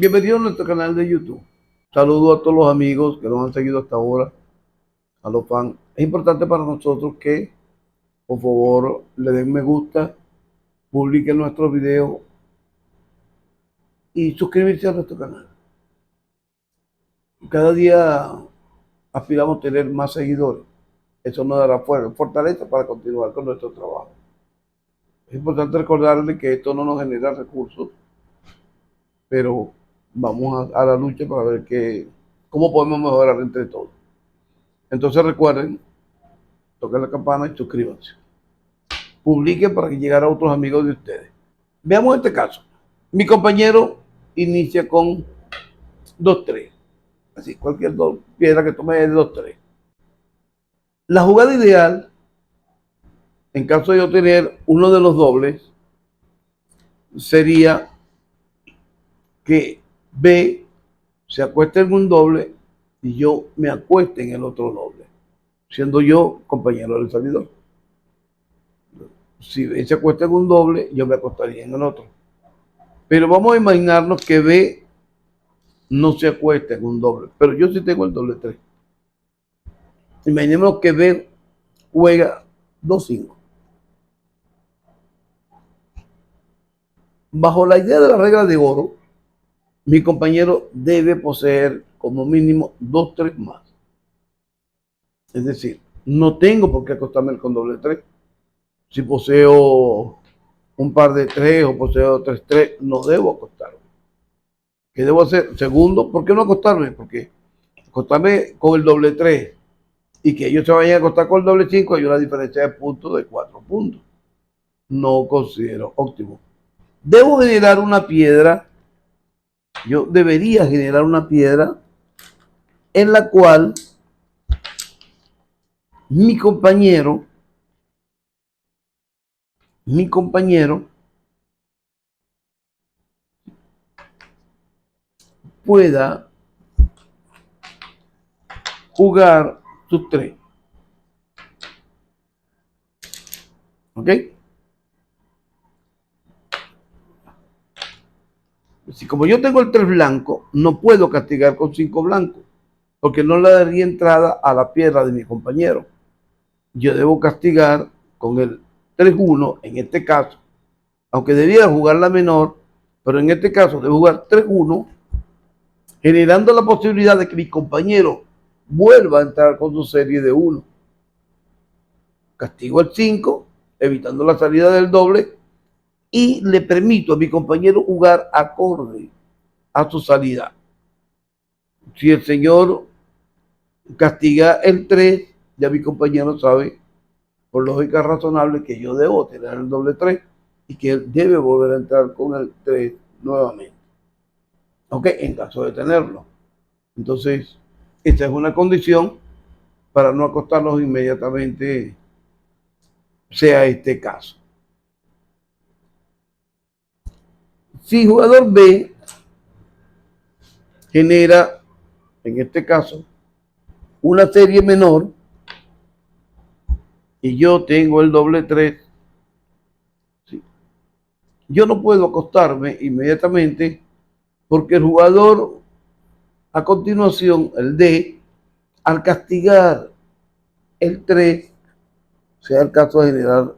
Bienvenido a nuestro canal de YouTube. Saludo a todos los amigos que nos han seguido hasta ahora, a los fans. Es importante para nosotros que, por favor, le den me gusta, publiquen nuestros videos y suscribirse a nuestro canal. Cada día aspiramos a tener más seguidores. Eso nos dará fortaleza para continuar con nuestro trabajo. Es importante recordarle que esto no nos genera recursos, pero vamos a la lucha para ver cómo podemos mejorar entre todos. Entonces recuerden, toquen la campana y suscríbanse. Publiquen para que llegara a otros amigos de ustedes. Veamos este caso. Mi compañero inicia con 2-3. Así, cualquier piedra que tome es de 2-3. La jugada ideal, en caso de yo tener uno de los dobles, sería que B se acueste en un doble y yo me acueste en el otro doble, siendo yo compañero del salidor. Si B se acuesta en un doble, yo me acostaría en el otro. Pero vamos a imaginarnos que B no se acuesta en un doble, pero yo sí tengo el doble 3. Imaginemos que B juega 2-5. Bajo la idea de la regla de oro, mi compañero debe poseer como mínimo 2-3 más. Es decir, no tengo por qué acostarme con doble 3. Si poseo un par de 3 o poseo 3-3, no debo acostarme. ¿Qué debo hacer? Segundo, ¿por qué no acostarme? Porque acostarme con el doble 3 y que ellos se vayan a acostar con el doble 5 hay una diferencia de puntos de 4 puntos. No considero óptimo. Debo generar una piedra, yo debería generar una piedra en la cual mi compañero pueda jugar sus 3. ¿Ok? Si como yo tengo el 3 blanco, no puedo castigar con 5 blancos, porque no le daría entrada a la piedra de mi compañero. Yo debo castigar con el 3-1, en este caso, aunque debiera jugar la menor, pero en este caso debo jugar 3-1, generando la posibilidad de que mi compañero vuelva a entrar con su serie de 1. Castigo el 5, evitando la salida del doble, y le permito a mi compañero jugar acorde a su salida. Si el señor castiga el 3, ya mi compañero sabe, por lógica razonable, que yo debo tener el doble 3 y que él debe volver a entrar con el 3 nuevamente. ¿Ok? En caso de tenerlo. Entonces, esta es una condición para no acostarnos inmediatamente, sea este caso. Si jugador B genera, en este caso, una serie menor y yo tengo el doble 3, ¿sí? Yo no puedo acostarme inmediatamente porque el jugador a continuación, el D, al castigar el 3, sea el caso de generar,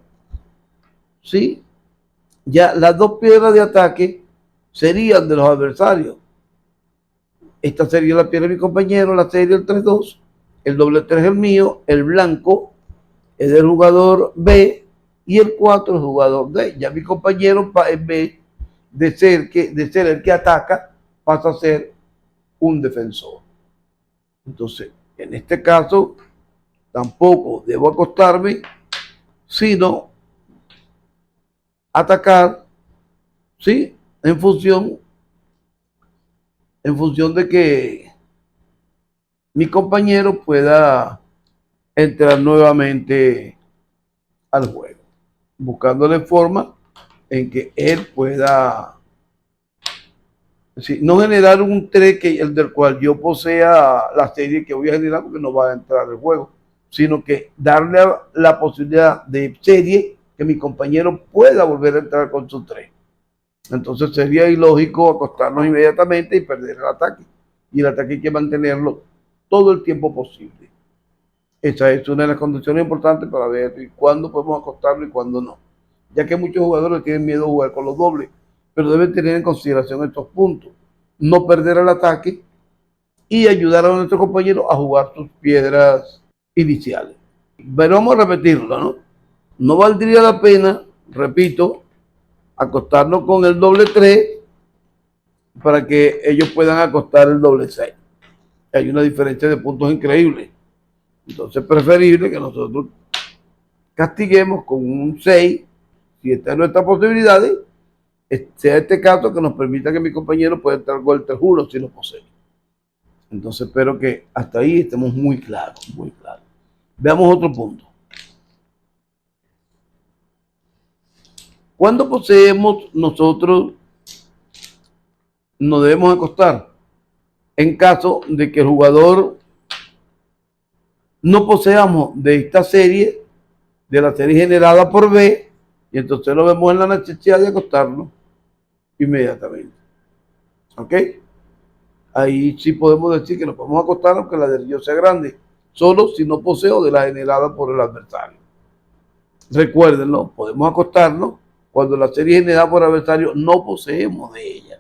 ¿sí? Ya las 2 piedras de ataque serían de los adversarios. Esta sería la piedra de mi compañero, la serie el 3-2, el doble 3 es el mío, el blanco es del jugador B y el 4 es el jugador D. Ya mi compañero, en vez de ser el que ataca, pasa a ser un defensor. Entonces, en este caso, tampoco debo acostarme, sino atacar, ¿sí? En función de que mi compañero pueda entrar nuevamente al juego, buscándole forma en que él pueda, ¿sí?, no generar un 3 el del cual yo posea la serie que voy a generar, porque no va a entrar al juego, sino que darle la posibilidad de serie que mi compañero pueda volver a entrar con su 3. Entonces sería ilógico acostarnos inmediatamente y perder el ataque. Y el ataque hay que mantenerlo todo el tiempo posible. Esa es una de las condiciones importantes para ver cuándo podemos acostarlo y cuándo no. Ya que muchos jugadores tienen miedo a jugar con los dobles, pero deben tener en consideración estos puntos. No perder el ataque y ayudar a nuestro compañero a jugar sus piedras iniciales. Pero vamos a repetirlo, ¿no? No valdría la pena, repito, acostarnos con el doble 3 para que ellos puedan acostar el doble 6. Hay una diferencia de puntos increíble. Entonces es preferible que nosotros castiguemos con un 6, si está en nuestras posibilidades, sea este caso que nos permita que mi compañero pueda entrar con el 3-1 si lo posee. Entonces espero que hasta ahí estemos muy claros, muy claros. Veamos otro punto. Cuando poseemos, nosotros nos debemos acostar en caso de que el jugador no poseamos de esta serie, de la serie generada por B, y entonces lo vemos en la necesidad de acostarnos inmediatamente. ¿Ok? Ahí sí podemos decir que nos podemos acostar aunque la del yo sea grande, solo si no poseo de la generada por el adversario. Recuérdenlo, podemos acostarnos cuando la serie generada por el adversario no poseemos de ella.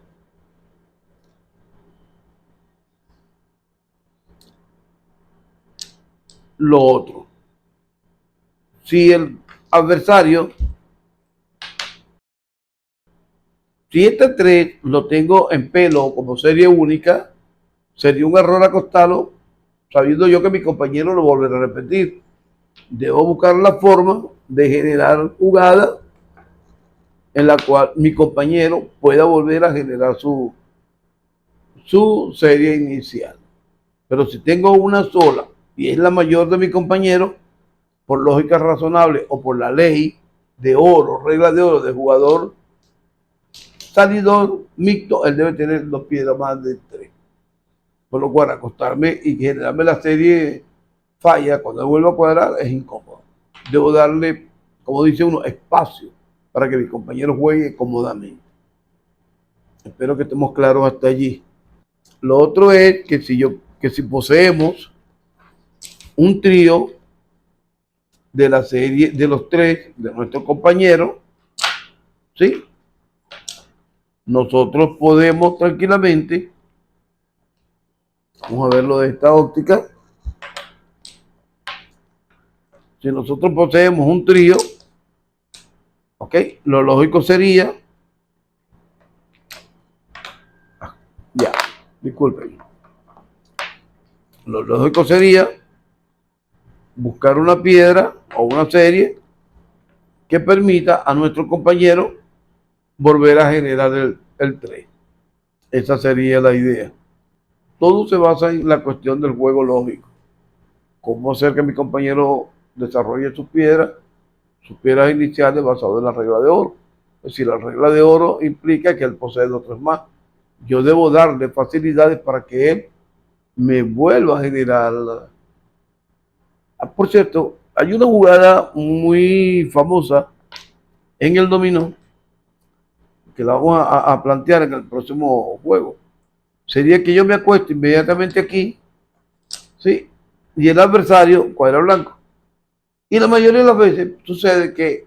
Lo otro, si el adversario, si este 3 lo tengo en pelo como serie única, sería un error acostarlo sabiendo yo que mi compañero lo volverá a repetir. Debo buscar la forma de generar jugadas en la cual mi compañero pueda volver a generar su serie inicial. Pero si tengo una sola y es la mayor de mi compañero, por lógica razonable o por la ley de oro, regla de oro de jugador salidor mixto, él debe tener 2 piedras más de 3. Por lo cual acostarme y generarme la serie falla cuando vuelvo a cuadrar es incómodo. Debo darle, como dice uno, espacio para que mi compañero juegue cómodamente. Espero que estemos claros hasta allí. Lo otro es que si poseemos un trío de la serie de los 3 de nuestro compañero, ¿sí? Nosotros podemos tranquilamente, vamos a verlo de esta óptica, si nosotros poseemos un trío, ¿ok? Lo lógico sería, ya, disculpen, lo lógico sería buscar una piedra o una serie que permita a nuestro compañero volver a generar el 3. Esa sería la idea. Todo se basa en la cuestión del juego lógico. Cómo hacer que mi compañero desarrolle sus piedras iniciales basadas en la regla de oro. Es decir, la regla de oro implica que él posee 2 más. Yo debo darle facilidades para que él me vuelva a generar. Por cierto, hay una jugada muy famosa en el dominó que la vamos a plantear en el próximo juego. Sería que yo me acuesto inmediatamente aquí, ¿sí? Y el adversario cuadra blanco. Y la mayoría de las veces sucede que,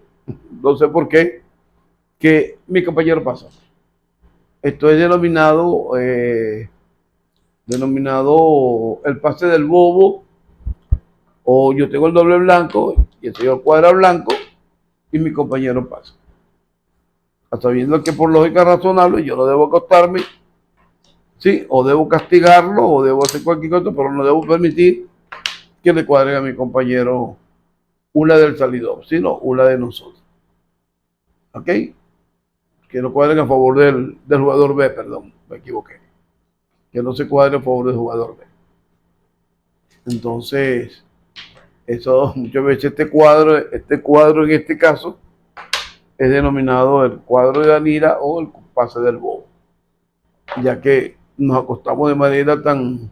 no sé por qué, que mi compañero pasa. Esto es denominado el pase del bobo, o yo tengo el doble blanco y el señor cuadra blanco y mi compañero pasa. Sabiendo que por lógica razonable yo no debo acostarme, sí, o debo castigarlo o debo hacer cualquier cosa, pero no debo permitir que le cuadren a mi compañero una del salidor, sino una de nosotros. ¿Ok? Que no cuadren a favor del jugador B, perdón, me equivoqué. Que no se cuadre a favor del jugador B. Entonces, eso muchas veces este cuadro en este caso es denominado el cuadro de Danira o el pase del bobo, ya que nos acostamos de manera tan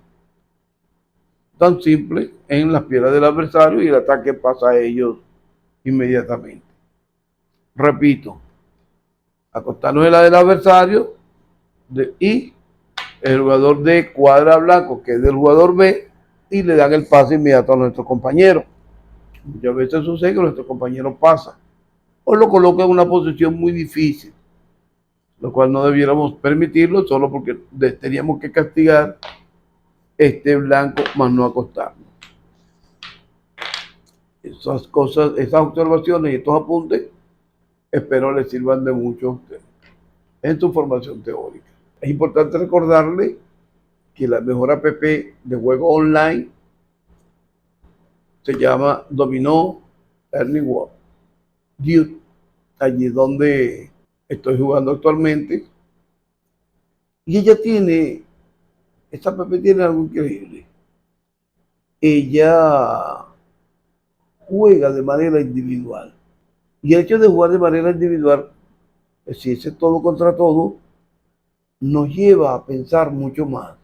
simple en las piedras del adversario y el ataque pasa a ellos inmediatamente. Repito, acostarnos en la del adversario y el jugador D cuadra blanco, que es del jugador B, y le dan el pase inmediato a nuestro compañero. Muchas veces sucede que nuestro compañero pasa o lo coloca en una posición muy difícil, lo cual no debiéramos permitirlo solo porque teníamos que castigar este blanco más no acostarnos. Esas cosas, esas observaciones y estos apuntes espero les sirvan de mucho a ustedes en su formación teórica. Es importante recordarle que la mejor app de juego online se llama Dominó Learning World. Allí es donde estoy jugando actualmente. Y esta app tiene algo increíble. Ella juega de manera individual. Y el hecho de jugar de manera individual, es decir, ese todo contra todo, nos lleva a pensar mucho más.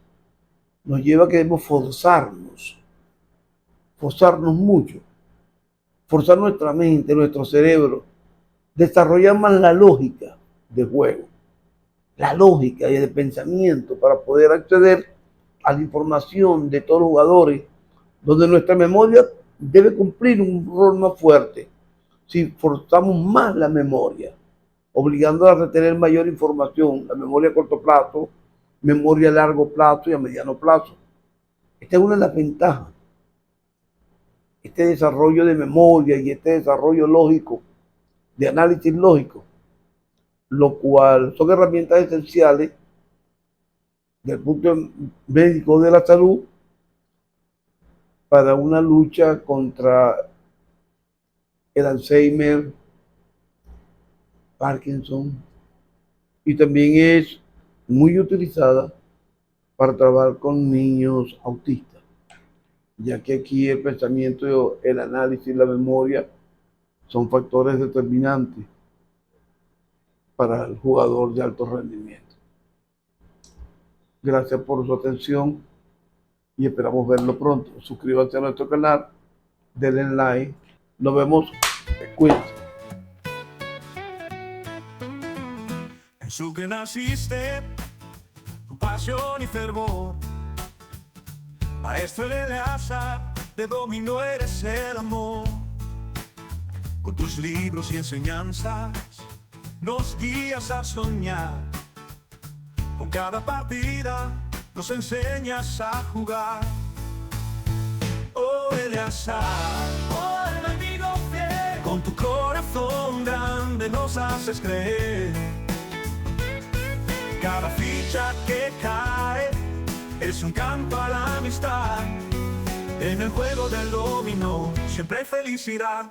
Nos lleva a que debemos forzarnos mucho, forzar nuestra mente, nuestro cerebro, desarrollar más la lógica de juego, la lógica y de pensamiento para poder acceder a la información de todos los jugadores, donde nuestra memoria debe cumplir un rol más fuerte. Si forzamos más la memoria, obligándola a retener mayor información, la memoria a corto plazo, memoria a largo plazo y a mediano plazo. Esta es una de las ventajas. Este desarrollo de memoria y este desarrollo lógico, de análisis lógico, lo cual son herramientas esenciales del punto médico de la salud para una lucha contra el Alzheimer, Parkinson, y también es muy utilizada para trabajar con niños autistas, ya que aquí el pensamiento, el análisis, la memoria son factores determinantes para el jugador de alto rendimiento. Gracias por su atención y esperamos verlo pronto. Suscríbanse a nuestro canal, denle like. Nos vemos. Cuídense. En su que naciste, tu pasión y fervor. Maestro de Eleazar, de dominó eres el amor. Con tus libros y enseñanzas, nos guías a soñar. Con cada partida, nos enseñas a jugar. Oh Eleazar, oh enemigo fiel, con tu corazón grande nos haces creer. Cada ficha que cae es un canto a la amistad. En el juego del dominó siempre hay felicidad.